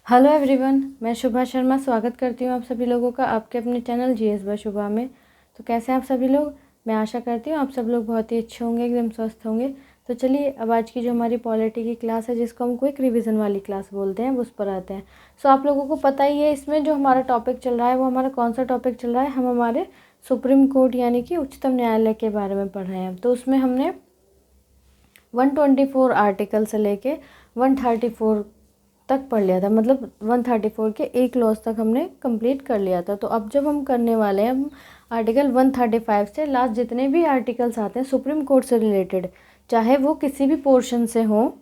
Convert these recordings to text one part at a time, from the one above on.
Hello everyone, मैं शुभा शर्मा स्वागत करती हूँ आप सभी लोगों का आपके अपने चैनल जीएस बाय शुभा में। तो कैसे हैं आप सभी लोग। मैं आशा करती हूँ आप सब लोग बहुत ही अच्छे होंगे, एकदम स्वस्थ होंगे। तो चलिए अब आज की जो हमारी पॉलिटी की क्लास है, जिसको हम क्विक रिवीजन वाली क्लास बोलते हैं, उस पर आते हैं। सो आप लोगों को पता ही है इसमें जो हमारा टॉपिक चल रहा है वो हमारा कौन सा टॉपिक चल रहा है। हम हमारे सुप्रीम कोर्ट यानी कि उच्चतम न्यायालय के बारे में पढ़ रहे हैं। तो उसमें हमने 124 आर्टिकल से लेके 134 तक पढ़ लिया था, मतलब 134 के एक लॉज तक हमने कंप्लीट कर लिया था। तो अब जब हम करने वाले हैं हम आर्टिकल 135 से लास्ट जितने भी आर्टिकल्स आते हैं सुप्रीम कोर्ट से रिलेटेड, चाहे वो किसी भी पोर्शन से हो,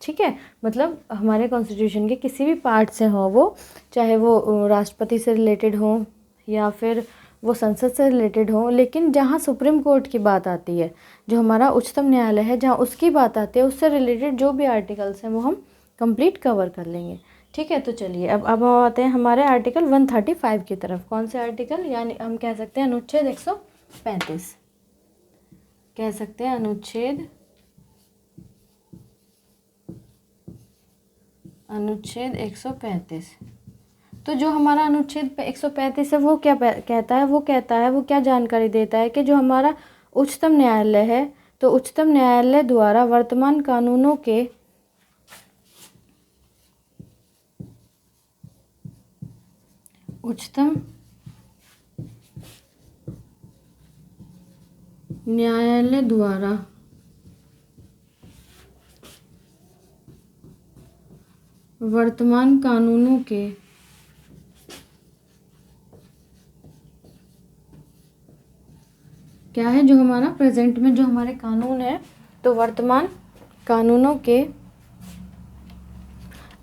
ठीक है, मतलब हमारे कॉन्स्टिट्यूशन के किसी भी पार्ट से हो, वो चाहे वो राष्ट्रपति से रिलेटेड हो या फिर वो संसद से रिलेटेड हो, लेकिन जहाँ सुप्रीम कोर्ट की बात आती है, जो हमारा उच्चतम न्यायालय है, जहाँ उसकी बात आती है, उससे रिलेटेड जो भी आर्टिकल्स हैं वो हम कंप्लीट कवर कर लेंगे। ठीक है, तो चलिए अब हम आते हैं हमारे आर्टिकल 135 की तरफ। कौन से आर्टिकल, यानी हम कह सकते हैं अनुच्छेद 135, कह सकते हैं अनुच्छेद 135। तो जो हमारा अनुच्छेद 135 है वो क्या कहता है, वो क्या जानकारी देता है कि जो हमारा उच्चतम न्यायालय है, तो उच्चतम न्यायालय द्वारा वर्तमान कानूनों के उच्चतम न्यायालय द्वारा वर्तमान कानूनों के क्या है, जो हमारा प्रेजेंट में जो हमारे कानून है, तो वर्तमान कानूनों के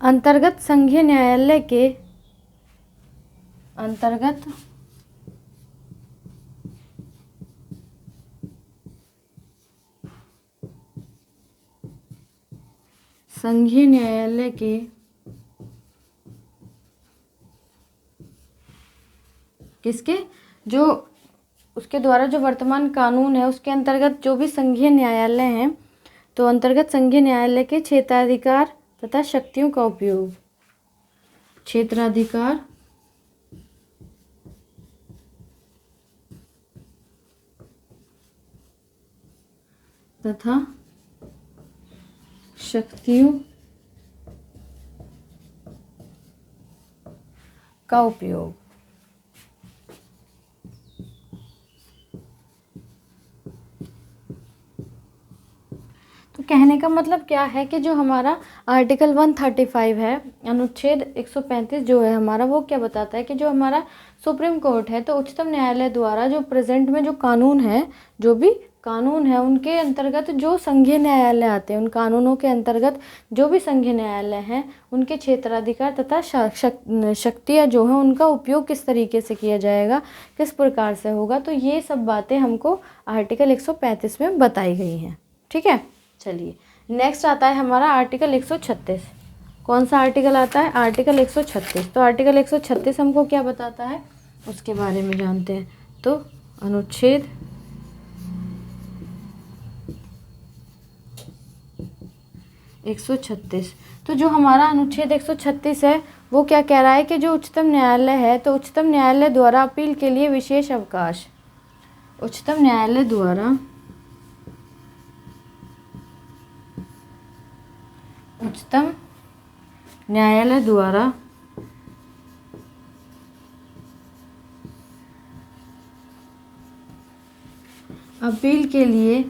अंतर्गत संघीय न्यायालय के अंतर्गत संघीय न्यायालय के किसके, जो उसके द्वारा जो वर्तमान कानून है उसके अंतर्गत जो भी संघीय न्यायालय हैं, तो अंतर्गत संघीय न्यायालय के क्षेत्राधिकार तथा शक्तियों का उपयोग, क्षेत्राधिकार तथा शक्तियों का उपयोग। तो कहने का मतलब क्या है कि जो हमारा आर्टिकल 135 है, अनुच्छेद 135 जो है हमारा, वो क्या बताता है कि जो हमारा सुप्रीम कोर्ट है, तो उच्चतम न्यायालय द्वारा जो प्रेजेंट में जो कानून है, जो भी कानून है, उनके अंतर्गत जो संघीय न्यायालय आते हैं, उन कानूनों के अंतर्गत जो भी संघीय न्यायालय हैं, उनके क्षेत्राधिकार तथा शक्तियाँ जो हैं, उनका उपयोग किस तरीके से किया जाएगा, किस प्रकार से होगा, तो ये सब बातें हमको आर्टिकल 135 में बताई गई हैं। ठीक है, चलिए नेक्स्ट आता है हमारा आर्टिकल 136। कौन सा आर्टिकल आता है, आर्टिकल 136। तो आर्टिकल 136 हमको क्या बताता है उसके बारे में जानते हैं। तो अनुच्छेद 136, तो जो हमारा अनुच्छेद 136 है वो क्या कह रहा है कि जो उच्चतम न्यायालय है, तो उच्चतम न्यायालय द्वारा अपील के लिए विशेष अवकाश, उच्चतम न्यायालय द्वारा उच्चतम न्यायालय द्वारा अपील के लिए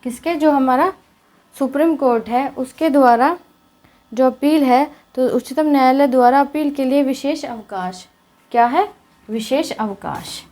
किसके, जो हमारा सुप्रीम कोर्ट है उसके द्वारा जो अपील है, तो उच्चतम न्यायालय द्वारा अपील के लिए विशेष अवकाश, क्या है, विशेष अवकाश।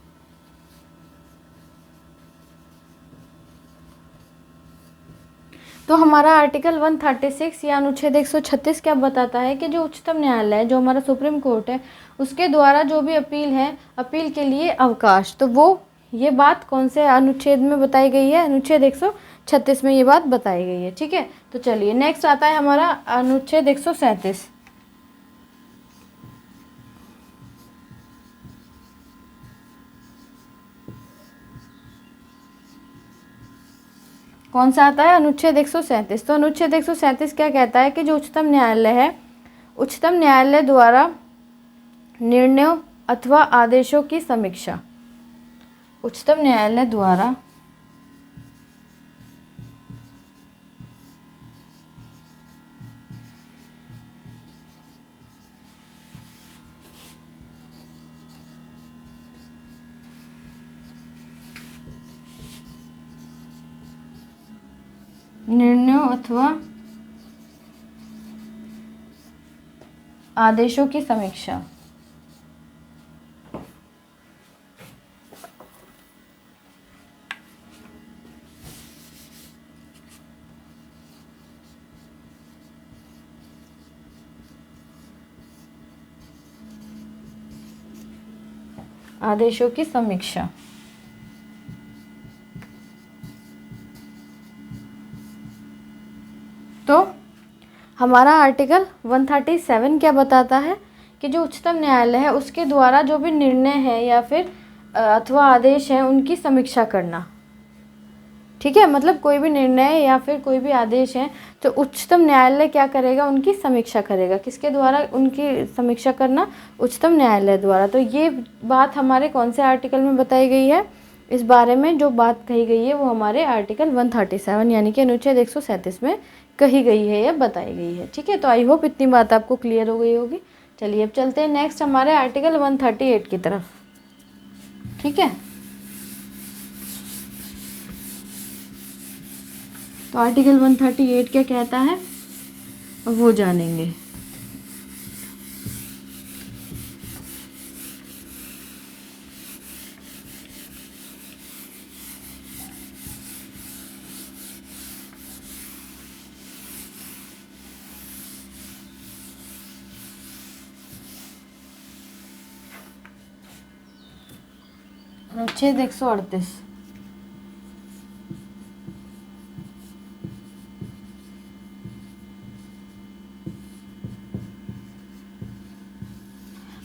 तो हमारा आर्टिकल 136 या अनुच्छेद 136 क्या बताता है कि जो उच्चतम न्यायालय है, जो हमारा सुप्रीम कोर्ट है, उसके द्वारा जो भी अपील है, अपील के लिए अवकाश, तो वो ये बात कौन से अनुच्छेद में बताई गई है, अनुच्छेद 136 में ये बात बताई गई है। ठीक है, तो चलिए नेक्स्ट आता है हमारा अनुच्छेद 137। कौन सा आता है? अनुच्छेद 137। तो अनुच्छेद 137 क्या कहता है कि जो उच्चतम न्यायालय है, उच्चतम न्यायालय द्वारा निर्णयों अथवा आदेशों की समीक्षा, उच्चतम न्यायालय द्वारा निर्णयों अथवा आदेशों की समीक्षा। आदेशों की समीक्षा। तो हमारा आर्टिकल 137 क्या बताता है कि जो उच्चतम न्यायालय है उसके द्वारा जो भी निर्णय है या फिर अथवा आदेश है उनकी समीक्षा करना। ठीक है, मतलब कोई भी निर्णय या फिर कोई भी आदेश है तो उच्चतम न्यायालय क्या करेगा? उनकी समीक्षा करेगा। किसके द्वारा उनकी समीक्षा करना? उच्चतम न्यायालय द्वारा। तो ये बात हमारे कौन से आर्टिकल में बताई गई है? इस बारे में जो बात कही गई है वो हमारे आर्टिकल 137 यानी कि अनुच्छेद 137 में कही गई है या बताई गई है। ठीक है, तो आई होप इतनी बात आपको क्लियर हो गई होगी। चलिए अब चलते हैं नेक्स्ट हमारे आर्टिकल 138 की तरफ। ठीक है, तो आर्टिकल 138 क्या कहता है वो जानेंगे। अनुच्छेद 138।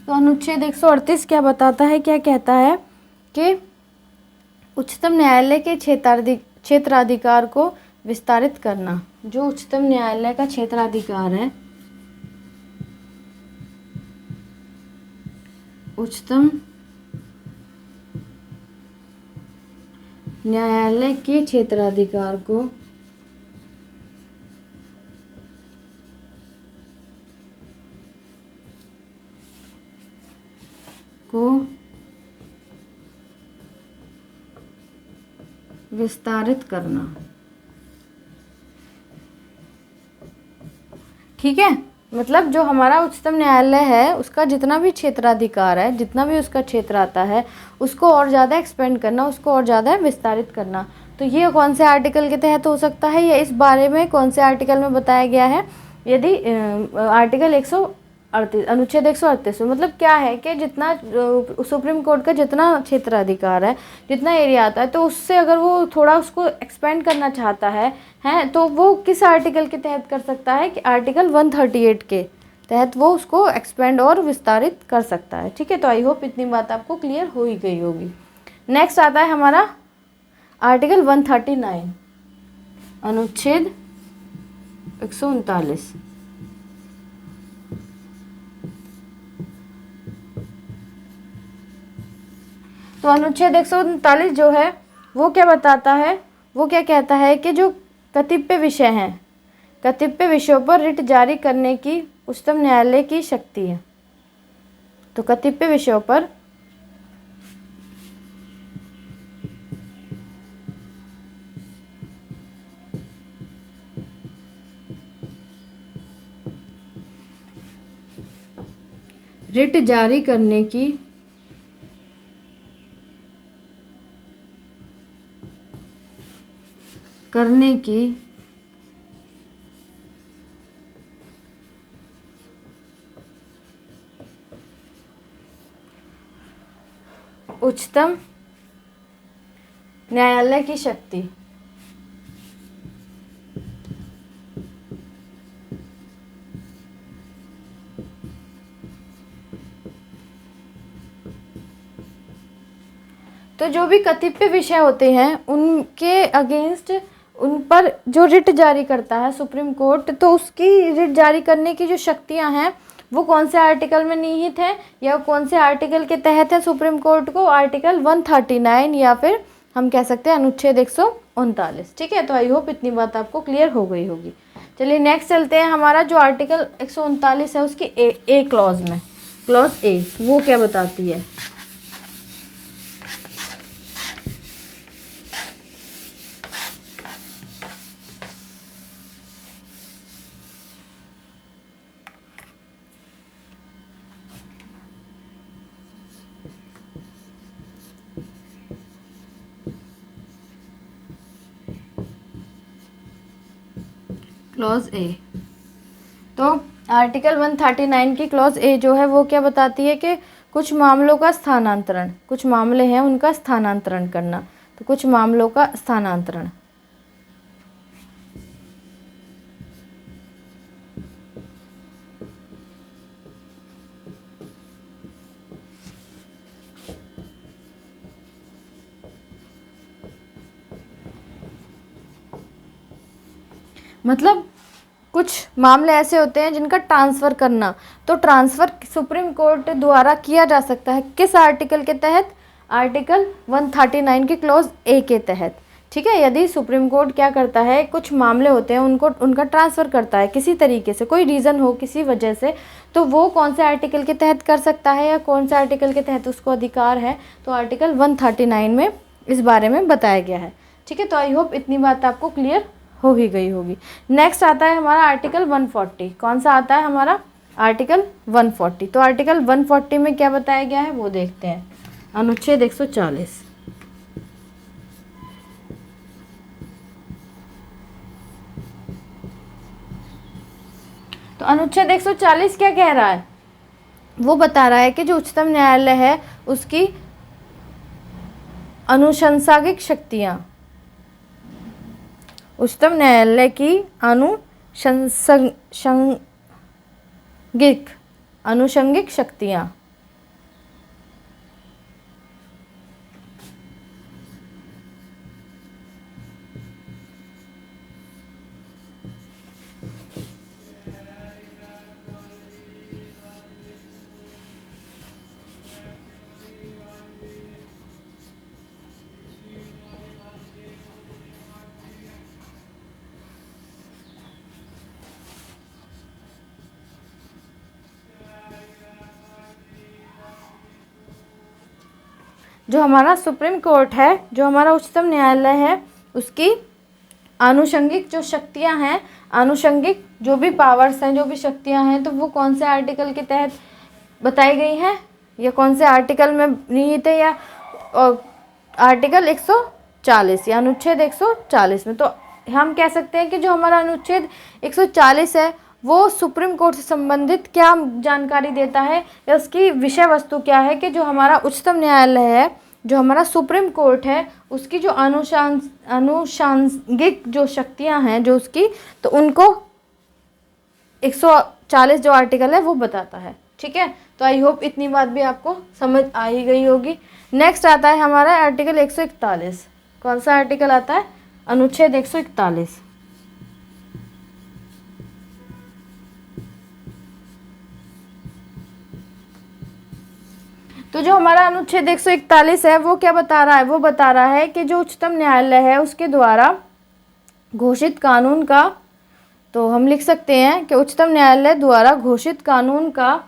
तो अनुच्छेद 138 क्या बताता है? क्या कहता है कि उच्चतम न्यायालय के क्षेत्राधिकार को विस्तारित करना। जो उच्चतम न्यायालय का क्षेत्राधिकार है, उच्चतम न्यायालय के क्षेत्राधिकार को विस्तारित करना। ठीक है, मतलब जो हमारा उच्चतम न्यायालय है उसका जितना भी क्षेत्राधिकार है, जितना भी उसका क्षेत्र आता है उसको और ज़्यादा एक्सपेंड करना, उसको और ज़्यादा विस्तारित करना। तो ये कौन से आर्टिकल के तहत हो सकता है या इस बारे में कौन से आर्टिकल में बताया गया है? यदि आर्टिकल 138 अनुच्छेद 138 में मतलब क्या है कि जितना सुप्रीम कोर्ट का जितना क्षेत्राधिकार है, जितना एरिया आता है, तो उससे अगर वो थोड़ा उसको एक्सपेंड करना चाहता है तो वो किस आर्टिकल के तहत कर सकता है? कि आर्टिकल 138 के तहत वो उसको एक्सपेंड और विस्तारित कर सकता है। ठीक है, तो आई होप इतनी बात आपको क्लियर हो ही गई होगी। नेक्स्ट आता है हमारा आर्टिकल 139 अनुच्छेद 139। तो अनुच्छेद 139 जो है वो क्या बताता है? वो क्या कहता है कि जो कतिपय विषय हैं, कतिपय विषयों पर रिट जारी करने की उच्चतम न्यायालय की शक्ति है। तो कतिपय विषयों पर रिट जारी करने की उच्चतम न्यायालय की शक्ति। तो जो भी कतिपय विषय होते हैं उनके अगेंस्ट उन पर जो रिट जारी करता है सुप्रीम कोर्ट, तो उसकी रिट जारी करने की जो शक्तियां हैं वो कौन से आर्टिकल में निहित है या कौन से आर्टिकल के तहत है सुप्रीम कोर्ट को? आर्टिकल 139 या फिर हम कह सकते हैं अनुच्छेद 139। ठीक है, तो आई होप इतनी बात आपको क्लियर हो गई होगी। चलिए नेक्स्ट चलते हैं। हमारा जो आर्टिकल 139 है उसकी ए क्लॉज में, क्लॉज ए वो क्या बताती है? क्लॉज ए, तो आर्टिकल 139 की क्लॉज ए जो है वो क्या बताती है कि कुछ मामलों का स्थानांतरण, कुछ मामले हैं उनका स्थानांतरण करना, तो कुछ मामलों का स्थानांतरण। मतलब कुछ मामले ऐसे होते हैं जिनका ट्रांसफ़र करना, तो ट्रांसफ़र सुप्रीम कोर्ट द्वारा किया जा सकता है किस आर्टिकल के तहत? आर्टिकल 139 की क्लॉज ए के तहत। ठीक है, यदि सुप्रीम कोर्ट क्या करता है, कुछ मामले होते हैं उनको उनका ट्रांसफ़र करता है किसी तरीके से, कोई रीज़न हो किसी वजह से, तो वो कौन से आर्टिकल के तहत कर सकता है या कौन से आर्टिकल के तहत उसको अधिकार है? तो आर्टिकल 139 में इस बारे में बताया गया है। ठीक है, तो आई होप इतनी बात आपको क्लियर हो ही गई होगी। नेक्स्ट आता है हमारा आर्टिकल 140। कौन सा आता है हमारा? आर्टिकल 140। तो आर्टिकल 140 में क्या बताया गया है वो देखते हैं। अनुच्छेद 140। तो अनुच्छेद 140 क्या कह रहा है? वो बता रहा है कि जो उच्चतम न्यायालय है उसकी अनुशंसागिक शक्तियाँ, उच्चतम न्यायालय की अनुषंगिक शक्तियाँ जो हमारा सुप्रीम कोर्ट है, जो हमारा उच्चतम न्यायालय है, उसकी आनुषंगिक जो शक्तियां हैं, आनुषंगिक जो भी पावर्स हैं, जो भी शक्तियां हैं, तो वो कौन से आर्टिकल के तहत बताई गई हैं या कौन से आर्टिकल में निहित है? या आर्टिकल 140 या अनुच्छेद 140 में। तो हम कह सकते हैं कि जो हमारा अनुच्छेद 140 है वो सुप्रीम कोर्ट से संबंधित क्या जानकारी देता है या उसकी विषय वस्तु क्या है कि जो हमारा उच्चतम न्यायालय है, जो हमारा सुप्रीम कोर्ट है, उसकी जो अनुषांगिक जो शक्तियां हैं जो उसकी, तो उनको 140 जो आर्टिकल है वो बताता है। ठीक है, तो आई होप इतनी बात भी आपको समझ आ ही गई होगी। नेक्स्ट आता है हमारा आर्टिकल 141। कौन सा आर्टिकल आता है? अनुच्छेद 141। तो जो हमारा अनुच्छेद 141 है वो क्या बता रहा है? वो बता रहा है कि जो उच्चतम न्यायालय है उसके द्वारा घोषित कानून का, तो हम लिख सकते हैं कि उच्चतम न्यायालय द्वारा घोषित कानून का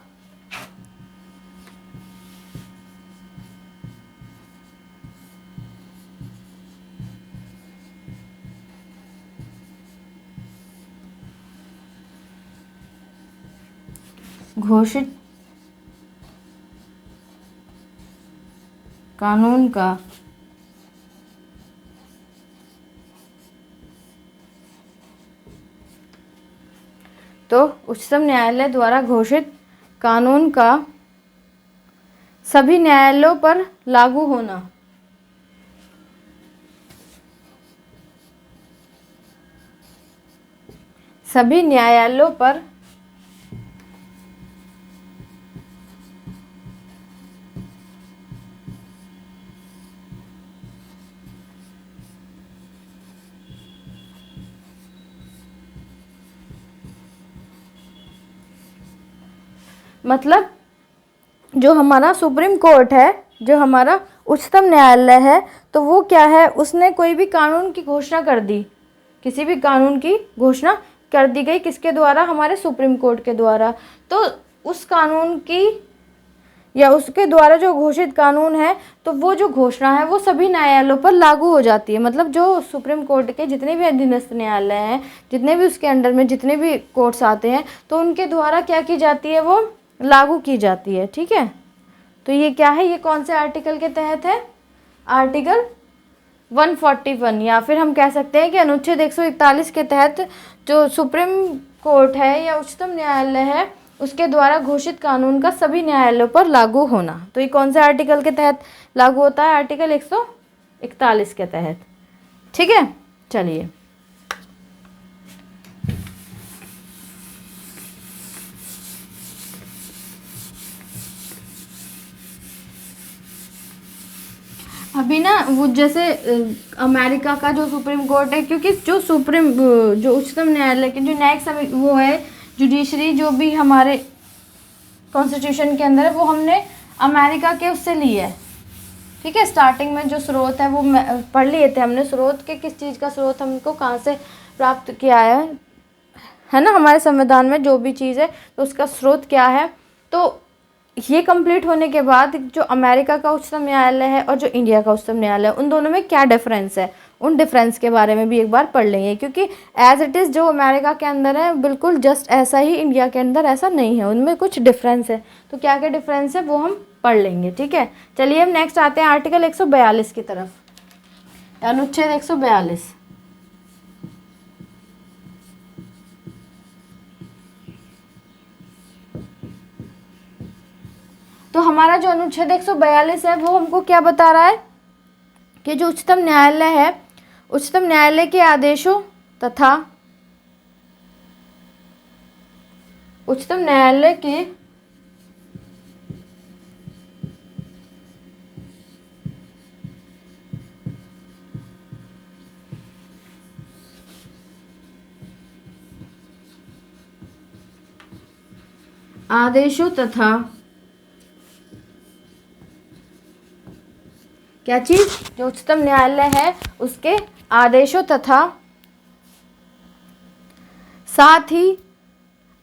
घोषित कानून का तो उच्चतम न्यायालय द्वारा घोषित कानून का सभी न्यायालयों पर लागू होना। सभी न्यायालयों पर मतलब जो हमारा सुप्रीम कोर्ट है, जो हमारा उच्चतम न्यायालय है, तो वो क्या है, उसने कोई भी कानून की घोषणा कर दी, किसी भी कानून की घोषणा कर दी गई, किसके द्वारा, हमारे सुप्रीम कोर्ट के द्वारा। तो उस कानून की या उसके द्वारा जो घोषित कानून है, तो वो जो घोषणा है वो सभी न्यायालयों पर लागू हो जाती है। मतलब जो सुप्रीम कोर्ट के जितने भी अधीनस्थ न्यायालय हैं, जितने भी उसके अंडर में जितने भी कोर्ट्स आते हैं, तो उनके द्वारा क्या की जाती है, वो लागू की जाती है। ठीक है, तो ये क्या है, ये कौन से आर्टिकल के तहत है, आर्टिकल 141, या फिर हम कह सकते हैं कि अनुच्छेद 141 के तहत जो सुप्रीम कोर्ट है या उच्चतम न्यायालय है, उसके द्वारा घोषित कानून का सभी न्यायालयों पर लागू होना। तो ये कौन से आर्टिकल के तहत लागू होता है, आर्टिकल 141 के तहत। ठीक है, चलिए अभी ना वो जैसे अमेरिका का जो सुप्रीम कोर्ट है, क्योंकि जो जो उच्चतम न्यायालय के जो न्यायिक वो है, जुडिशरी जो भी हमारे कॉन्स्टिट्यूशन के अंदर है, वो हमने अमेरिका के उससे ली है। ठीक है, स्टार्टिंग में जो स्रोत है वो पढ़ लिए थे हमने, स्रोत के किस चीज़ का स्रोत हमको कहाँ से प्राप्त किया है ना, हमारे संविधान में जो भी चीज़ है तो उसका स्रोत क्या है। तो ये कंप्लीट होने के बाद जो अमेरिका का उच्चतम न्यायालय है और जो इंडिया का उच्चतम न्यायालय है, उन दोनों में क्या डिफरेंस है, उन डिफरेंस के बारे में भी एक बार पढ़ लेंगे, क्योंकि एज इट इज़ जो अमेरिका के अंदर है बिल्कुल जस्ट ऐसा ही इंडिया के अंदर ऐसा नहीं है, उनमें कुछ डिफरेंस है। तो क्या क्या डिफरेंस है वो हम पढ़ लेंगे। ठीक है, चलिए हम नेक्स्ट आते हैं आर्टिकल 142 की तरफ, अनुच्छेद 142। तो हमारा जो अनुच्छेद 142 है वो हमको क्या बता रहा है कि जो उच्चतम न्यायालय है, उच्चतम न्यायालय के आदेशों तथा उच्चतम न्यायालय के आदेशों तथा क्या चीज, जो उच्चतम न्यायालय है उसके आदेशों तथा साथ ही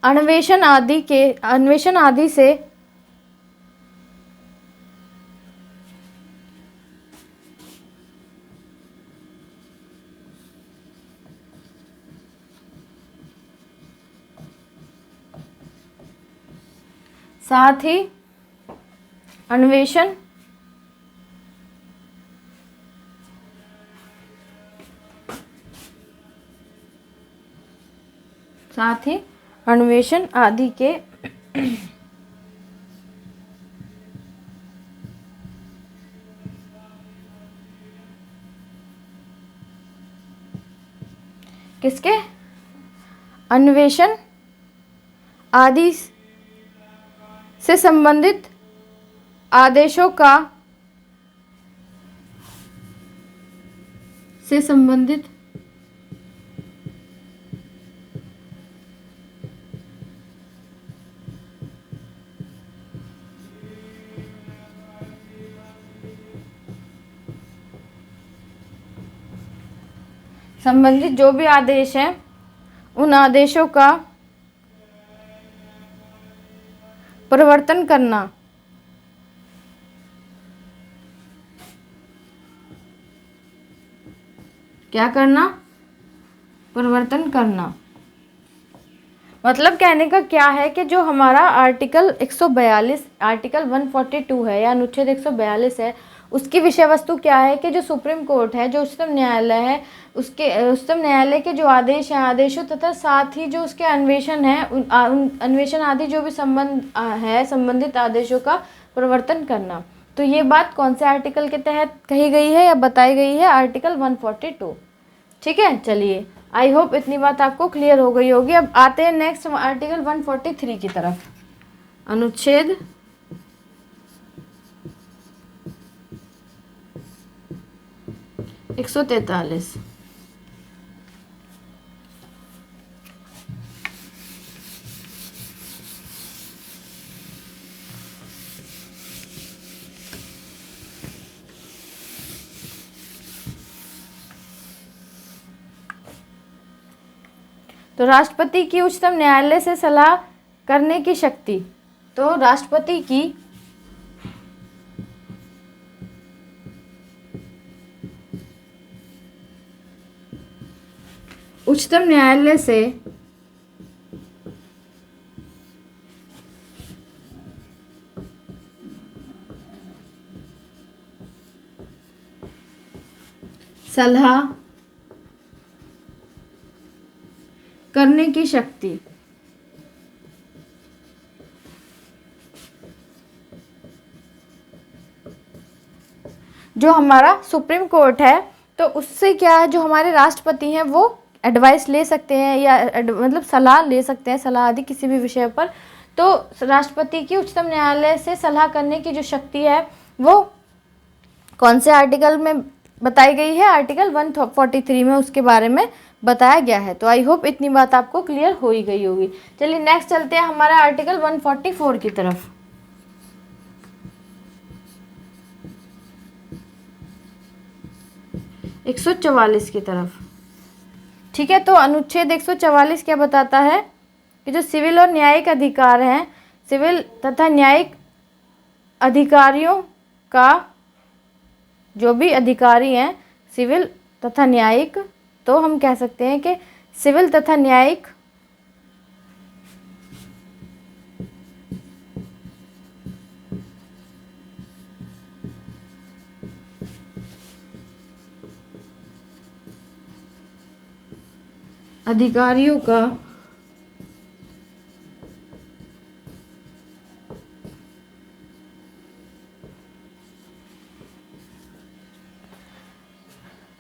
अन्वेषण आदि से अन्वेषण आदि के किसके, अन्वेषण आदि से संबंधित आदेशों का संबंधित जो भी आदेश हैं, उन आदेशों का परिवर्तन करना। क्या करना, परिवर्तन करना। मतलब कहने का क्या है कि जो हमारा आर्टिकल 142, आर्टिकल 142 है या अनुच्छेद 142 है, उसकी विषय वस्तु क्या है कि जो सुप्रीम कोर्ट है, जो उच्चतम न्यायालय है, उसके उच्चतम न्यायालय के जो आदेश हैं, आदेशों तथा साथ ही जो उसके अन्वेषण है, उन अन्वेषण आदि जो भी संबंधित आदेशों का परिवर्तन करना। तो ये बात कौन से आर्टिकल के तहत कही गई है या बताई गई है, आर्टिकल 142। ठीक है, चलिए आई होप इतनी बात आपको क्लियर हो गई होगी। अब आते हैं नेक्स्ट आर्टिकल 143 की तरफ, अनुच्छेद 143। तो राष्ट्रपति की उच्चतम न्यायालय से सलाह करने की शक्ति, तो राष्ट्रपति की उच्चतम न्यायालय से सलाह करने की शक्ति, जो हमारा सुप्रीम कोर्ट है, तो उससे क्या है, जो हमारे राष्ट्रपति हैं वो एडवाइस ले सकते हैं या मतलब सलाह ले सकते हैं, सलाह आदि किसी भी विषय पर। तो राष्ट्रपति की उच्चतम न्यायालय से सलाह करने की जो शक्ति है वो कौन से आर्टिकल में बताई गई है, आर्टिकल 143 में उसके बारे में बताया गया है। तो आई होप इतनी बात आपको क्लियर हो ही गई होगी। चलिए नेक्स्ट चलते हैं हमारा आर्टिकल 144 की तरफ। एक 144 की तरफ, ठीक है। तो अनुच्छेद 144 क्या बताता है कि जो सिविल और न्यायिक अधिकार हैं, सिविल तथा न्यायिक अधिकारियों का, जो भी अधिकारी हैं सिविल तथा न्यायिक, तो हम कह सकते हैं कि सिविल तथा न्यायिक अधिकारियों का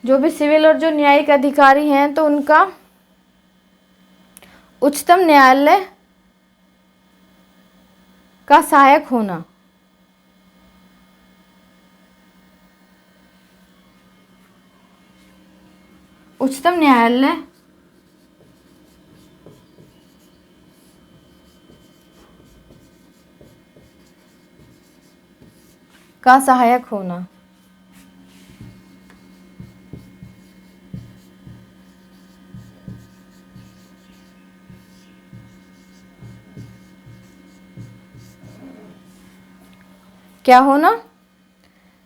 जो भी सिविल और जो न्यायिक अधिकारी हैं तो उनका उच्चतम न्यायालय का सहायक होना, उच्चतम न्यायालय का सहायक होना। क्या होना?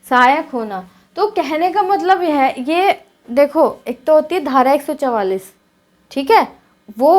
सहायक होना। तो कहने का मतलब यह है, ये देखो, एक तो होती है धारा 144, ठीक है, वो,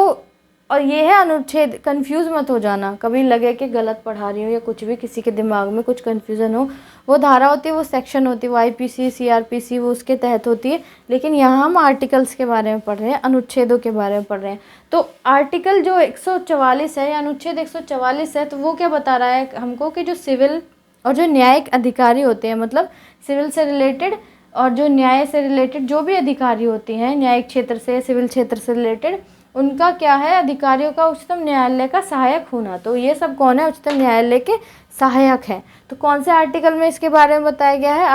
और ये है अनुच्छेद। कंफ्यूज मत हो जाना, कभी लगे कि गलत पढ़ा रही हूँ या कुछ भी, किसी के दिमाग में कुछ कंफ्यूजन हो। वो धारा होती है, वो सेक्शन होती है, वो आईपीसी, सीआरपीसी, वो उसके तहत होती है। लेकिन यहाँ हम आर्टिकल्स के बारे में पढ़ रहे हैं, अनुच्छेदों के बारे में पढ़ रहे हैं। तो आर्टिकल जो 144 है या अनुच्छेद 144 है, तो वो क्या बता रहा है हमको कि जो सिविल और जो न्यायिक अधिकारी होते हैं, मतलब सिविल से रिलेटेड और जो न्याय से रिलेटेड जो भी अधिकारी होती हैं, न्यायिक क्षेत्र से, सिविल क्षेत्र से रिलेटेड, उनका क्या है, अधिकारियों का उच्चतम न्यायालय का सहायक होना। तो ये सब कौन है? उच्चतम न्यायालय के सहायक हैं। तो कौन से आर्टिकल में इसके बारे में बताया गया है?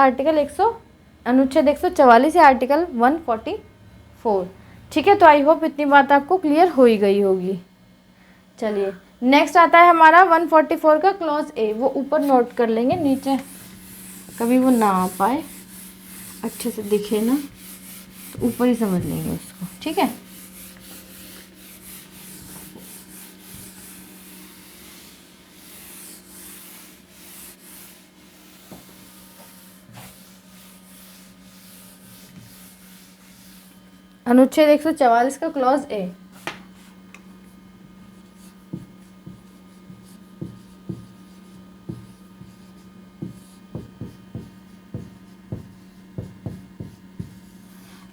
अनुच्छेद 144 या आर्टिकल 144, ठीक है। तो आई होप इतनी बात आपको क्लियर हो ही गई होगी। चलिए नेक्स्ट आता है हमारा 144 का क्लॉज ए, वो ऊपर नोट कर लेंगे, नीचे कभी वो ना आ पाए, अच्छे से दिखे ना, तो ऊपर ही समझ लेंगे उसको, ठीक है। अनुच्छेद 144 का क्लॉज ए,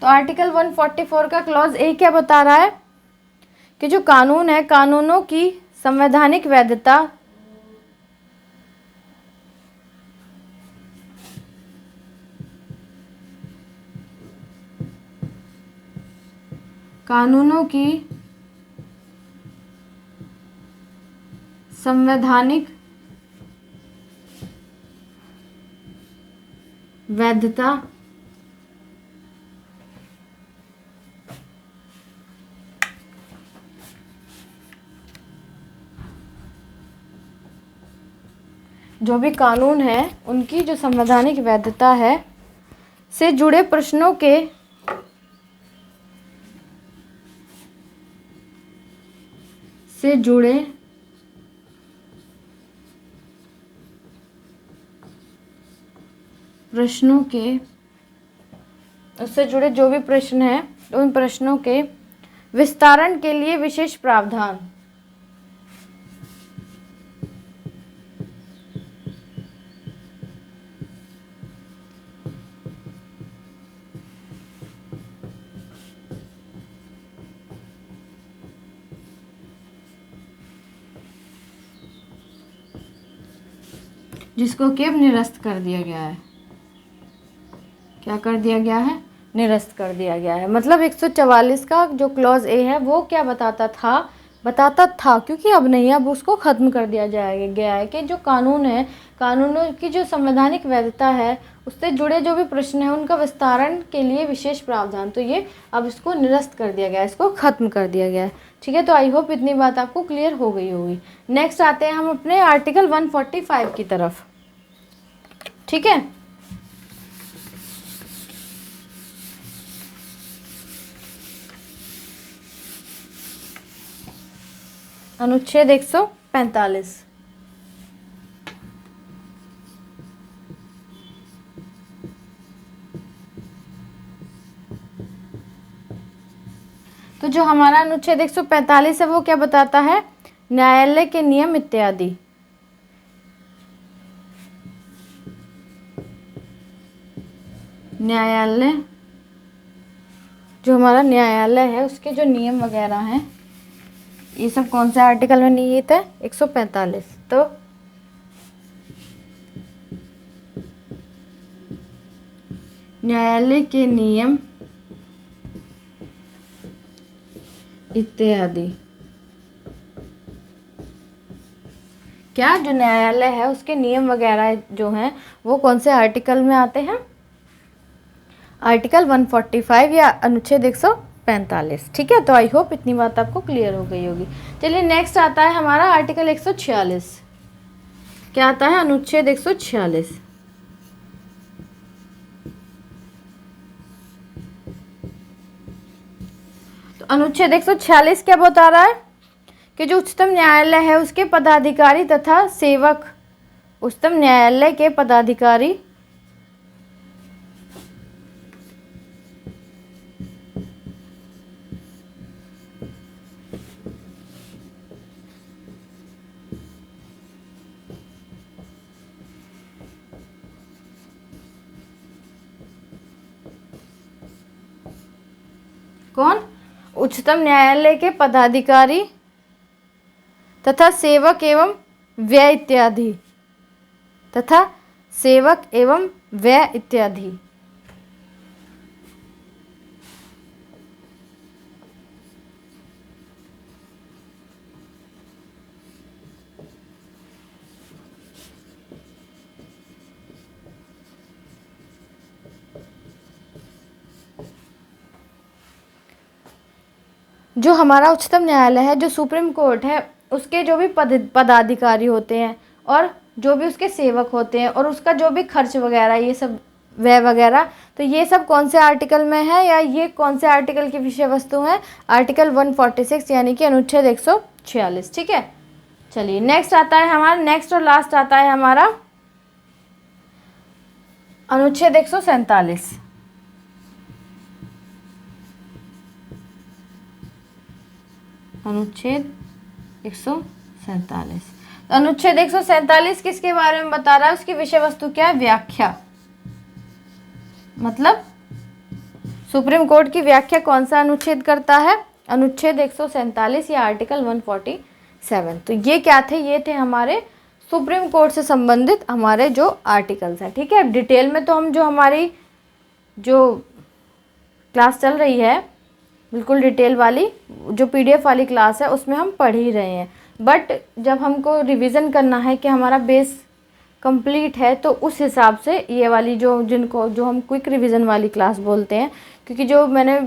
तो आर्टिकल 144 का क्लॉज ए क्या बता रहा है कि जो कानून है, कानूनों की संवैधानिक वैधता, कानूनों की संवैधानिक वैधता जो भी कानून है उनकी जो संवैधानिक वैधता है से जुड़े प्रश्नों के उससे जुड़े प्रश्नों के, उससे जुड़े जो भी प्रश्न हैं उन प्रश्नों के विस्तारण के लिए विशेष प्रावधान। जिसको कि अब निरस्त कर दिया गया है। क्या कर दिया गया है? निरस्त कर दिया गया है। मतलब 144 का जो क्लॉज ए है वो क्या बताता था क्योंकि अब नहीं, अब उसको ख़त्म कर दिया गया है कि जो कानून है, कानूनों की जो संवैधानिक वैधता है, उससे जुड़े जो भी प्रश्न हैं उनका विस्तारण के लिए विशेष प्रावधान, तो ये अब इसको निरस्त कर दिया गया है, इसको ख़त्म कर दिया गया है। ठीक है, तो आई होप इतनी बात आपको क्लियर हो गई होगी। नेक्स्ट आते हैं हम अपने आर्टिकल 145 की तरफ। ठीक है, अनुच्छेद 145। तो जो हमारा अनुच्छेद 145 है वो क्या बताता है? न्यायालय के नियम इत्यादि। न्यायालय, जो हमारा न्यायालय है उसके जो नियम वगैरह हैं, ये सब कौन से आर्टिकल में निहित है? 145। तो न्यायालय के नियम इत्यादि। क्या जो न्यायालय है उसके नियम वगैरह जो हैं वो कौन से आर्टिकल में आते हैं? आर्टिकल 145 या अनुच्छेद 145। ठीक है, तो आई होप इतनी बात आपको क्लियर हो गई होगी। चलिए नेक्स्ट आता है हमारा आर्टिकल 146। क्या आता है? अनुच्छेद 146। तो अनुच्छेद 146 क्या बता रहा है कि जो उच्चतम न्यायालय है उसके पदाधिकारी तथा सेवक, उच्चतम न्यायालय के पदाधिकारी कौन? उच्चतम न्यायालय के पदाधिकारी तथा सेवक एवं व्यय इत्यादि, तथा सेवक एवं व्यय इत्यादि। जो हमारा उच्चतम न्यायालय है, जो सुप्रीम कोर्ट है, उसके जो भी पदाधिकारी होते हैं और जो भी उसके सेवक होते हैं और उसका जो भी खर्च वगैरह, ये सब व्यय वगैरह, तो ये सब कौन से आर्टिकल में है या ये कौन से आर्टिकल की विषय वस्तु है? आर्टिकल 146 यानी कि अनुच्छेद 146। ठीक है, चलिए नेक्स्ट आता है हमारा, नेक्स्ट और लास्ट आता है हमारा अनुच्छेद 147। अनुच्छेद 147। अनुच्छेद 147 किसके बारे में बता रहा है? उसकी विषय वस्तु क्या है? व्याख्या। मतलब सुप्रीम कोर्ट की व्याख्या कौन सा अनुच्छेद करता है? अनुच्छेद 147 या आर्टिकल 147। तो ये क्या थे? ये थे हमारे सुप्रीम कोर्ट से संबंधित हमारे जो आर्टिकल्स हैं। ठीक है, डिटेल में तो हम जो हमारी जो क्लास चल रही है बिल्कुल डिटेल वाली, जो पीडीएफ वाली क्लास है उसमें हम पढ़ ही रहे हैं, बट जब हमको रिवीजन करना है कि हमारा बेस कंप्लीट है तो उस हिसाब से ये वाली जो हम क्विक रिवीजन वाली क्लास बोलते हैं, क्योंकि जो मैंने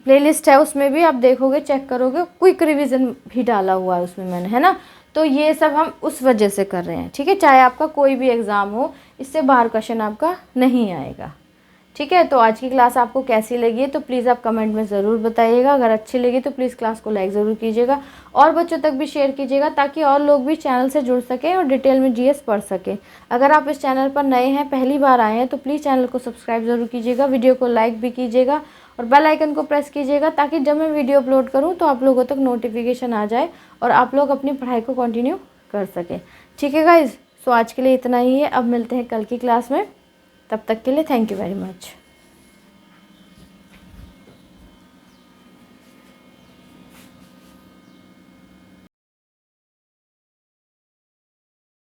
प्लेलिस्ट है उसमें भी आप देखोगे, चेक करोगे, क्विक रिवीजन भी डाला हुआ है उसमें मैंने, है ना। तो ये सब हम उस वजह से कर रहे हैं। ठीक है, चाहे आपका कोई भी एग्ज़ाम हो, इससे बाहर क्वेश्चन आपका नहीं आएगा। ठीक है, तो आज की क्लास आपको कैसी लगी है तो प्लीज़ आप कमेंट में ज़रूर बताइएगा। अगर अच्छी लगी तो प्लीज़ क्लास को लाइक ज़रूर कीजिएगा और बच्चों तक भी शेयर कीजिएगा, ताकि और लोग भी चैनल से जुड़ सकें और डिटेल में जीएस पढ़ सकें। अगर आप इस चैनल पर नए हैं, पहली बार आए हैं, तो प्लीज़ चैनल को सब्सक्राइब ज़रूर कीजिएगा, वीडियो को लाइक भी कीजिएगा और बेल आइकन को प्रेस कीजिएगा, ताकि जब मैं वीडियो अपलोड करूँ तो आप लोगों तक नोटिफिकेशन आ जाए और आप लोग अपनी पढ़ाई को कंटिन्यू कर सकें। ठीक है गाइज़, सो आज के लिए इतना ही है। अब मिलते हैं कल की क्लास में, तब तक के लिए थैंक यू वेरी मच।